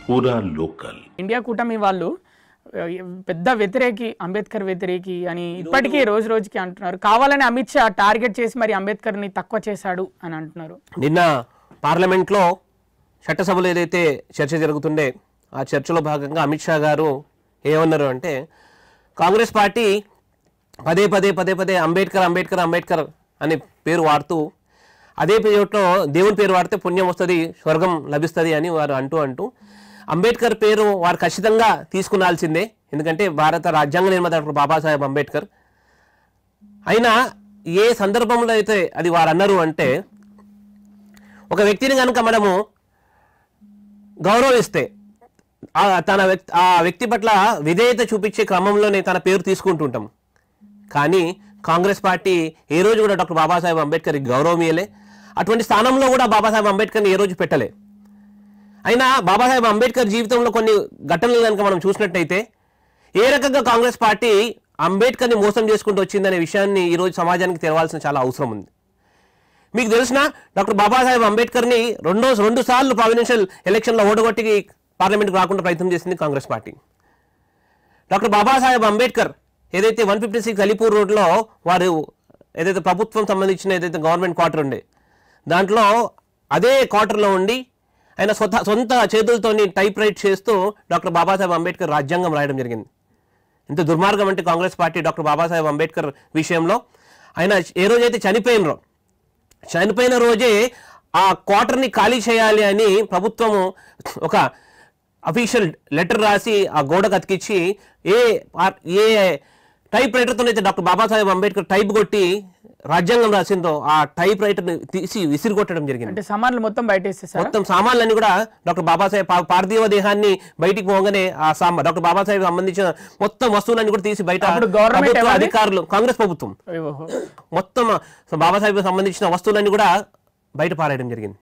पूरा local India కూటమి వాళ్ళు పెద్ద వ్యతిరేకి అంబేద్కర్ వ్యతిరేకి అని ఇప్పటికీ రోజు రోజుకి అంటున్నారు. కావాలని అమిత్ షా టార్గెట్ చేసి మరి అంబేద్కర్ ని తక్కువ చేశాడు అని అంటున్నారు. నిన్న పార్లమెంట్ లో చట్టసభలో ఏదైతే చర్చ జరుగుతుండే ఆ చర్చలో భాగంగా అమిత్ షా గారు ఏమన్నారు అంటే కాంగ్రెస్ పార్టీ పదే పదే పదే పదే అంబేద్కర్ అంబేద్కర్ అంబేద్కర్ అనే పేరు వాడుతూ అదే పేరుతో దేవుని పేరు వాడితే పుణ్యం వస్తుంది, స్వర్గం లభిస్తుంది అని వారు అంటూ అంబేద్కర్ పేరు వారు ఖచ్చితంగా తీసుకునాల్సిందే. ఎందుకంటే భారత రాజ్యాంగ నిర్మాత డాక్టర్ బాబాసాహెబ్ అంబేద్కర్. అయినా ఏ సందర్భంలో అయితే అది వారు అన్నారు అంటే ఒక వ్యక్తిని కనుక మనము గౌరవిస్తే ఆ వ్యక్తి పట్ల విధేయత చూపించే క్రమంలోనే తన పేరు తీసుకుంటుంటాం. కానీ కాంగ్రెస్ పార్టీ ఏ రోజు కూడా డాక్టర్ బాబాసాహెబ్ అంబేద్కర్కి గౌరవం ఇయ్యలే, అటువంటి స్థానంలో కూడా బాబాసాహెబ్ అంబేద్కర్ని ఏ రోజు పెట్టలే. అయినా బాబాసాహెబ్ అంబేద్కర్ జీవితంలో కొన్ని ఘటనలు కనుక మనం చూసినట్టయితే ఏ రకంగా కాంగ్రెస్ పార్టీ అంబేద్కర్ని మోసం చేసుకుంటూ వచ్చిందనే విషయాన్ని ఈరోజు సమాజానికి తెలవాల్సిన చాలా అవసరం ఉంది. మీకు తెలిసిన డాక్టర్ బాబాసాహెబ్ అంబేద్కర్ని రెండు సార్లు ప్రావిడెన్షియల్ ఎలక్షన్లో ఓడగొట్టి పార్లమెంట్కి రాకుండా ప్రయత్నం చేసింది కాంగ్రెస్ పార్టీ. డాక్టర్ బాబాసాహెబ్ అంబేద్కర్ ఏదైతే 156 అలీపూర్ రోడ్లో వారు ఏదైతే ప్రభుత్వం సంబంధించిన ఏదైతే గవర్నమెంట్ క్వార్టర్ ఉండే దాంట్లో అదే క్వార్టర్లో ఉండి ఆయన సొంత చేతులతోని టైప్ రైట్ చేస్తూ డాక్టర్ బాబాసాహెబ్ అంబేద్కర్ రాజ్యాంగం రాయడం జరిగింది. ఇంత దుర్మార్గం అంటే కాంగ్రెస్ పార్టీ డాక్టర్ బాబాసాహెబ్ అంబేద్కర్ విషయంలో ఆయన ఏ రోజైతే చనిపోయిన రోజే ఆ క్వార్టర్ని ఖాళీ చేయాలి అని ప్రభుత్వము ఒక అఫీషియల్ లెటర్ రాసి ఆ గోడకు అతికిచ్చి ఏ టైప్ రైటర్తో అయితే డాక్టర్ బాబాసాహెబ్ అంబేద్కర్ టైప్ కొట్టి రాజ్యాంగం రాసిందో ఆ టైప్ రైటర్ని తీసి విసిరిగొట్టడం జరిగింది. అంటే సామాన్లు మొత్తం మొత్తం సామాన్లన్నీ కూడా డాక్టర్ బాబాసాహెబ్ పార్థివ దేహాన్ని బయటికి పోగానే ఆ డాక్టర్ బాబాసాహెబ్ సంబంధించిన మొత్తం వస్తువులన్నీ కూడా తీసి బయట అధికారులు కాంగ్రెస్ ప్రభుత్వం మొత్తం బాబాసాహెబ్ సంబంధించిన వస్తువులన్నీ కూడా బయట పారేయడం జరిగింది.